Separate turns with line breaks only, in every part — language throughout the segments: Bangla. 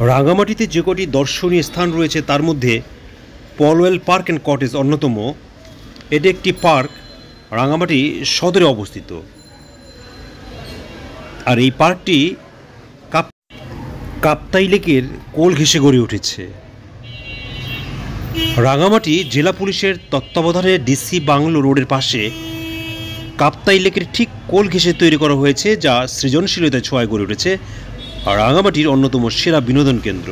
রাঙামাটিতে যে কটি দর্শনীয় স্থান রয়েছে তার মধ্যে পলওয়েল পার্ক অ্যান্ড কটেজ অন্যতম। এটি একটি পার্ক রাঙামাটি সদরে অবস্থিত। আর এই পার্কটি কাপ্তাই লেকের কোল ঘেঁষে গড়ে উঠেছে। রাঙামাটি জেলা পুলিশের তত্ত্বাবধানে ডিসি বাংলো রোডের পাশে কাপ্তাই লেকের ঠিক কোল ঘেঁষে তৈরি করা হয়েছে, যা সৃজনশীলতায় ছোঁয়ায় গড়ে উঠেছে রাঙামাটির অন্যতম সেরা বিনোদন কেন্দ্র।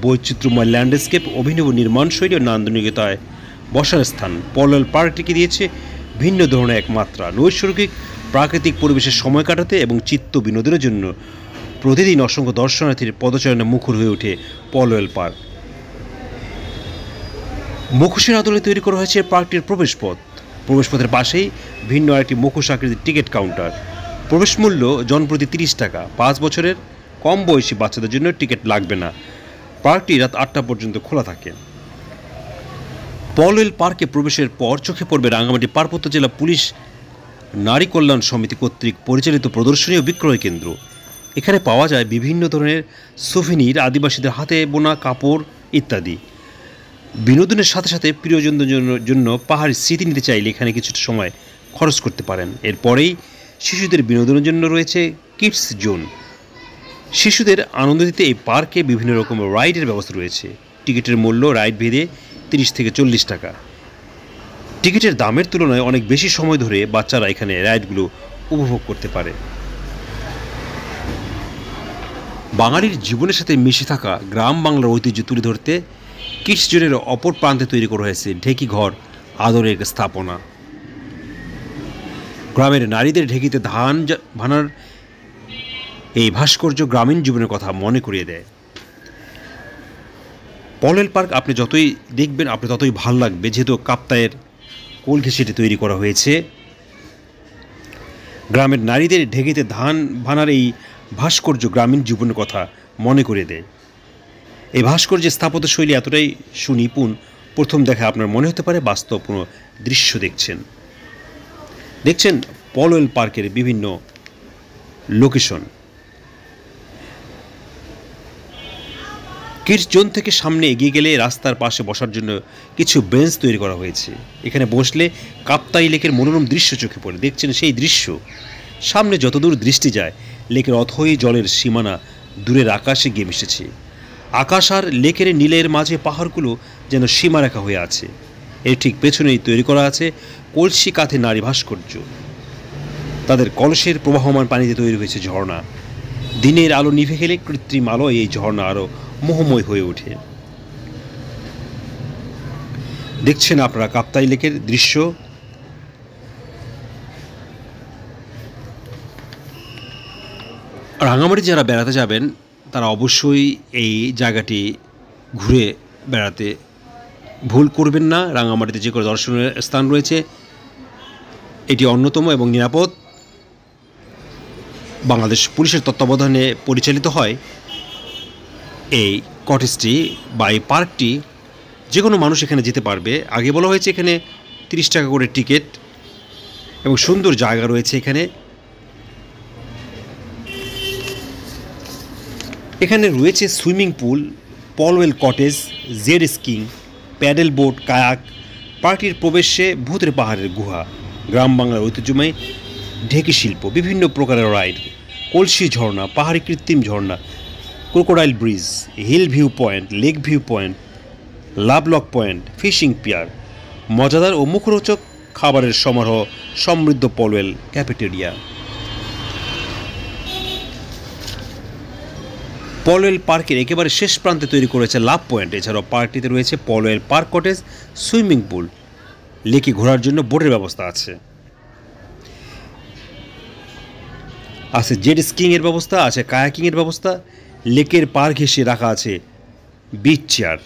বৈচিত্র্যময় ল্যান্ডস্কেপ, অভিনব নির্মাণ শৈলী ও নান্দনিকতায় বসার স্থান পলওয়েল পার্কটিকে দিয়েছে ভিন্ন ধরনের এক মাত্রা। নৈসর্গিক প্রাকৃতিক পরিবেশের সময় কাটাতে এবং চিত্ত বিনোদনের জন্য প্রতিদিন অসংখ্য দর্শনার্থীর পদচারণে মুখর হয়ে ওঠে পলওয়েল পার্ক। মুখোশের আদলে তৈরি করা হয়েছে পার্কটির প্রবেশপথ। প্রবেশপথের পাশেই ভিন্ন আরেকটি মুখোশ আকৃতির টিকিট কাউন্টার। প্রবেশ মূল্য জনপ্রতি 30 টাকা। 5 বছরের কম বয়সী বাচ্চাদের জন্য টিকিট লাগবে না। পার্কটি রাত 8টা পর্যন্ত খোলা থাকে। পলওয়েল পার্কে প্রবেশের পর চোখে পড়বে রাঙামাটি পার্বত্য জেলা পুলিশ নারী কল্যাণ সমিতি কর্তৃক পরিচালিত প্রদর্শনী ও বিক্রয় কেন্দ্র। এখানে পাওয়া যায় বিভিন্ন ধরনের সুভেনির, আদিবাসীদের হাতে বোনা কাপড় ইত্যাদি। বিনোদনের সাথে সাথে প্রিয়জনদের জন্য পাহাড়ি স্মৃতি নিতে চাইলে এখানে কিছুটা সময় খরচ করতে পারেন। এরপরেই শিশুদের বিনোদনের জন্য রয়েছে কিডস জোন। শিশুদের আনন্দ দিতে এই পার্কে বিভিন্ন রকমের রাইডের ব্যবস্থা রয়েছে। টিকিটের মূল্য রাইড ভেদে 30 থেকে 40 টাকা। টিকিটের দামের তুলনায় অনেক বেশি সময় ধরে বাচ্চারা এখানে রাইডগুলো উপভোগ করতে পারে। বাঙালির জীবনের সাথে মিশে থাকা গ্রাম বাংলার ঐতিহ্য তুলে ধরতে কিডস জোনের অপর প্রান্তে তৈরি করা হয়েছে ঢেকি ঘর আদরের স্থাপনা। গ্রামের নারীদের ঢেকিতে ধান ভানার এই ভাস্কর্য গ্রামীণ জীবনের কথা মনে করিয়ে দেয়। পলওয়েল পার্ক আপনি যতই দেখবেন আপনি ততই ভালো লাগবে, যেহেতু কাপ্তাইয়ের কোল ঘেঁষে তৈরি করা হয়েছে। গ্রামের নারীদের ঢেকিতে ধান ভানার এই ভাস্কর্য গ্রামীণ জীবনের কথা মনে করিয়ে দেয়। এই ভাস্কর্যের স্থাপত্য শৈলী এতটাই সুনিপুণ, প্রথম দেখায় আপনার মনে হতে পারে বাস্তব কোনো দৃশ্য দেখছেন পলওয়েল পার্কের বিভিন্ন লোকেশন। কিডস জোন থেকে সামনে এগিয়ে গেলে রাস্তার পাশে বসার জন্য কিছু বেঞ্চ তৈরি করা হয়েছে। এখানে বসলে কাপ্তাই লেকের মনোরম দৃশ্য চোখে পড়ে। দেখছেন সেই দৃশ্য, সামনে যতদূর দৃষ্টি যায় লেকের অথই জলের সীমানা দূরের আকাশে গিয়ে মিশেছে। আকাশ আর লেকের নীলের মাঝে পাহাড়গুলো যেন সীমারেখা হয়ে আছে। এর ঠিক পেছনেই তৈরি করা আছে কলসি কাঁধে নারী ভাস্কর্য। তাদের কলসের প্রবাহমান পানিতে তৈরি হয়েছে ঝর্ণা। দিনের আলো নিভে গেলে কৃত্রিম আলো এই ঝর্ণা আরও মোহময় হয়ে ওঠে। দেখছেন আপনারা কাপ্তাই লেকের দৃশ্য। রাঙামাটি যারা বেড়াতে যাবেন তারা অবশ্যই এই জায়গাটি ঘুরে বেড়াতে ভুল করবেন না। রাঙামাটিতে যে কোনো দর্শনীয় স্থান রয়েছে, এটি অন্যতম এবং নিরাপদ। বাংলাদেশ পুলিশের তত্ত্বাবধানে পরিচালিত হয় এই কটেজটি বা এই পার্কটি। যে কোনো মানুষ এখানে যেতে পারবে। আগে বলা হয়েছে এখানে 30 টাকা করে টিকিট এবং সুন্দর জায়গা রয়েছে এখানে। এখানে রয়েছে সুইমিং পুল, পলওয়েল cottage, jet skiing, paddle boat, kayak. পার্কটির প্রবেশে ভূতের পাহাড়ের গুহা, গ্রাম বাংলার ঐতিহ্যময় ঢেকি শিল্প, বিভিন্ন প্রকারের রাইড, কলসি ঝর্ণা, পাহাড়ি কৃত্রিম ঝর্ণা, crocodile bridge, hill view point, lake view point, love lock point, fishing pier, মজাদার ও মুখরোচক খাবারের সমারোহ, সমৃদ্ধ পলওয়েল ক্যাফেটেরিয়া। পলওয়েল পার্কের একেবারে শেষ প্রান্তে তৈরি করেছে লাভ পয়েন্ট। এছাড়াও পার্কটিতে রয়েছে Polwel park cottage, swimming pool, লেকে ঘোরার জন্য বোটের ব্যবস্থা আছে জেড স্কিংয়ের ব্যবস্থা আছে, কায়াকিংয়ের ব্যবস্থা। লেকের পার ঘেঁষে রাখা আছে বিচ চেয়ার।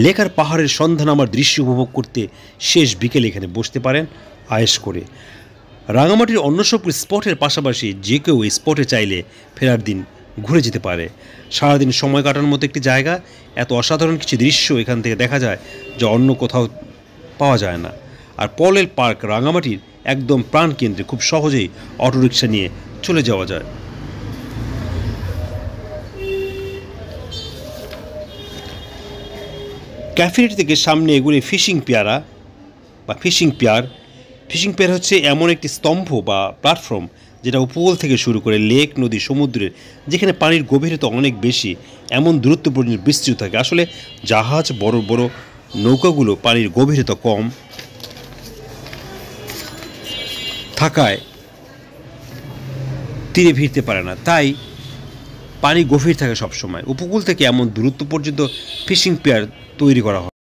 লেক আর পাহাড়ের সন্ধান আমার দৃশ্য উপভোগ করতে শেষ বিকেলে এখানে বসতে পারেন আয়েশ করে। রাঙামাটির অন্য সব স্পটের পাশাপাশি যে কেউ এই স্পটে চাইলে ফেরার দিন ঘুরে যেতে পারে। সারাদিন সময় কাটানোর মতো একটি জায়গা। এত অসাধারণ কিছু দৃশ্য এখান থেকে দেখা যায় যা অন্য কোথাও পাওয়া যায় না। আর পলওয়েল পার্ক রাঙামাটির একদম প্রাণকেন্দ্রে, খুব সহজেই অটোরিকশা নিয়ে চলে যাওয়া যায়। ক্যাফেটি থেকে সামনে এগুলি ফিশিং পিয়ার। ফিশিং পিয়ার হচ্ছে এমন একটি স্তম্ভ বা প্ল্যাটফর্ম যেটা উপকূল থেকে শুরু করে লেক, নদী, সমুদ্রের যেখানে পানির গভীরতা অনেক বেশি এমন দূরত্ব পর্যন্ত বিস্তৃত থাকে। আসলে জাহাজ, বড় বড় নৌকাগুলো পানির গভীরতা কম থাকায় তীরে ভিড়তে পারে না, তাই পানি গভীর থাকে সবসময়। উপকূল থেকে এমন দূরত্ব পর্যন্ত ফিশিং পিয়ার তৈরি করা হয়।